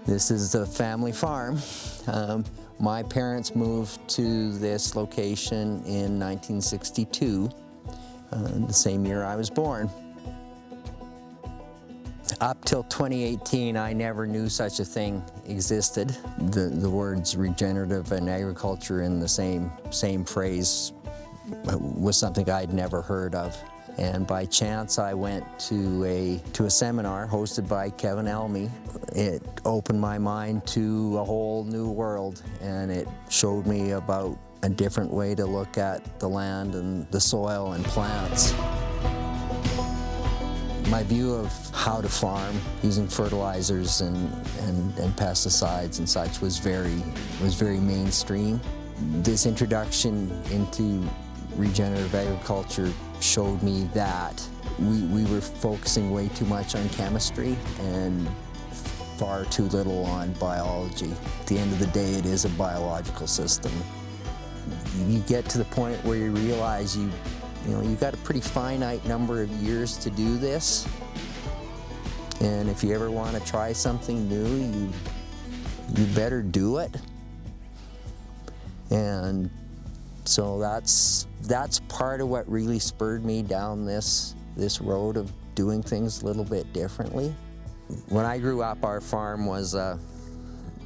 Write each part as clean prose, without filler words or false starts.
This is the family farm. My parents moved to this location in 1962, the same year I was born. Up till 2018, I never knew such a thing existed. The words regenerative and agriculture in the same phrase was something I'd never heard of. And by chance, I went to a seminar hosted by Kevin Elmy. It opened my mind to a whole new world, and it showed me about a different way to look at the land and the soil and plants. My view of how to farm using fertilizers and pesticides and such was very mainstream. This introduction into regenerative agriculture showed me that we were focusing way too much on chemistry and far too little on biology. At the end of the day, it is a biological system. You get to the point where you realize you've got a pretty finite number of years to do this, and if you ever want to try something new, you better do it. And so that's part of what really spurred me down this road of doing things a little bit differently. When I grew up, our farm was a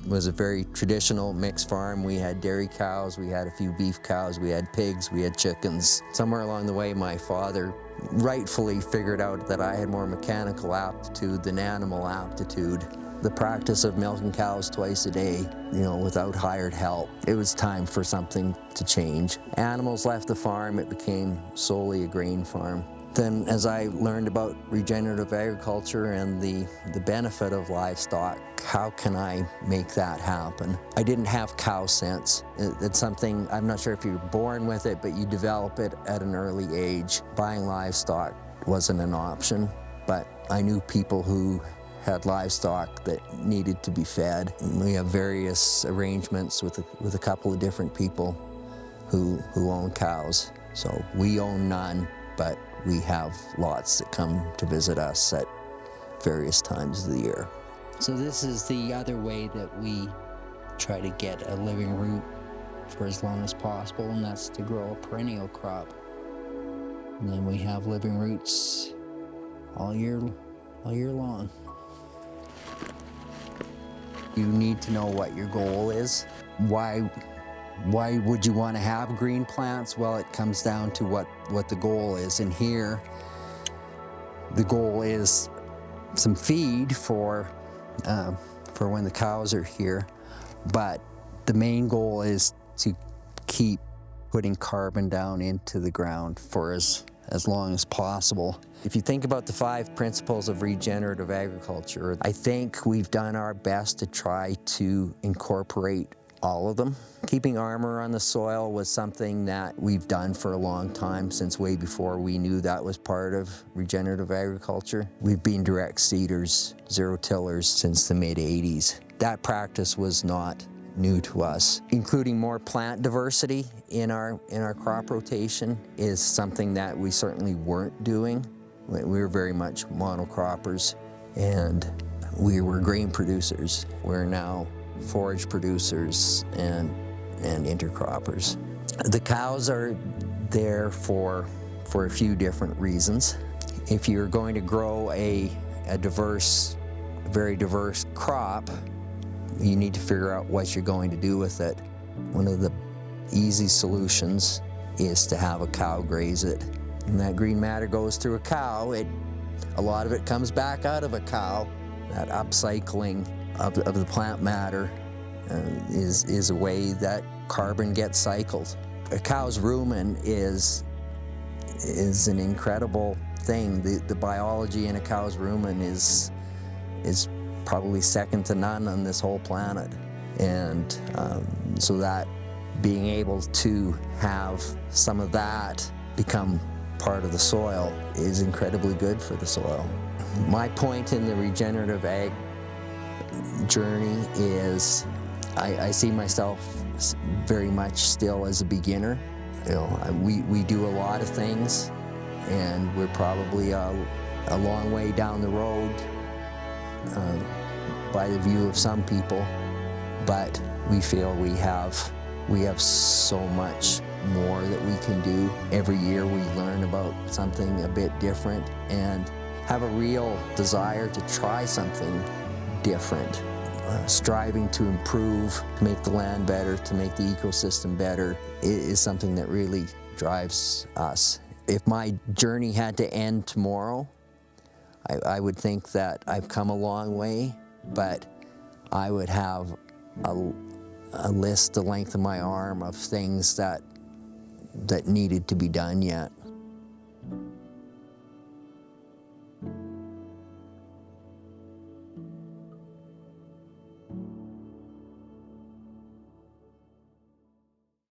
very traditional mixed farm. We had dairy cows, we had a few beef cows, we had pigs, we had chickens. Somewhere along the way, my father rightfully figured out that I had more mechanical aptitude than animal aptitude. The practice of milking cows twice a day, without hired help, it was time for something to change. Animals left the farm, it became solely a grain farm. Then as I learned about regenerative agriculture and the benefit of livestock, how can I make that happen? I didn't have cow sense. It's something, I'm not sure if you're born with it, but you develop it at an early age. Buying livestock wasn't an option, but I knew people who had livestock that needed to be fed. We have various arrangements with a couple of different people who own cows. So we own none, but we have lots that come to visit us at various times of the year. So this is the other way that we try to get a living root for as long as possible, and that's to grow a perennial crop. And then we have living roots all year long. You need to know what your goal is. Why would you want to have green plants? Well, it comes down to what the goal is. And here, the goal is some feed for when the cows are here. But the main goal is to keep putting carbon down into the ground for as long as possible. If you think about the 5 principles of regenerative agriculture, I think we've done our best to try to incorporate all of them. Keeping armor on the soil was something that we've done for a long time, since way before we knew that was part of regenerative agriculture. We've been direct seeders, zero tillers since the mid-80s. That practice was not new to us. Including more plant diversity in our crop rotation is something that we certainly weren't doing. We were very much monocroppers, and we were grain producers. We're now forage producers and intercroppers. The cows are there for a few different reasons. If you're going to grow a very diverse crop, you need to figure out what you're going to do with it. One of the easy solutions is to have a cow graze it. And that green matter goes through a cow. A lot of it comes back out of a cow. That upcycling of the plant matter is a way that carbon gets cycled. A cow's rumen is an incredible thing. The biology in a cow's rumen is probably second to none on this whole planet. And so that being able to have some of that become part of the soil is incredibly good for the soil. My point in the regenerative ag journey is I see myself very much still as a beginner. We do a lot of things, and we're probably a long way down the road. by the view of some people, but we feel we have so much more that we can do. Every year we learn about something a bit different and have a real desire to try something different. Striving to improve, to make the land better, to make the ecosystem better, is something that really drives us. If my journey had to end tomorrow, I would think that I've come a long way, but I would have a list the length of my arm of things that needed to be done yet.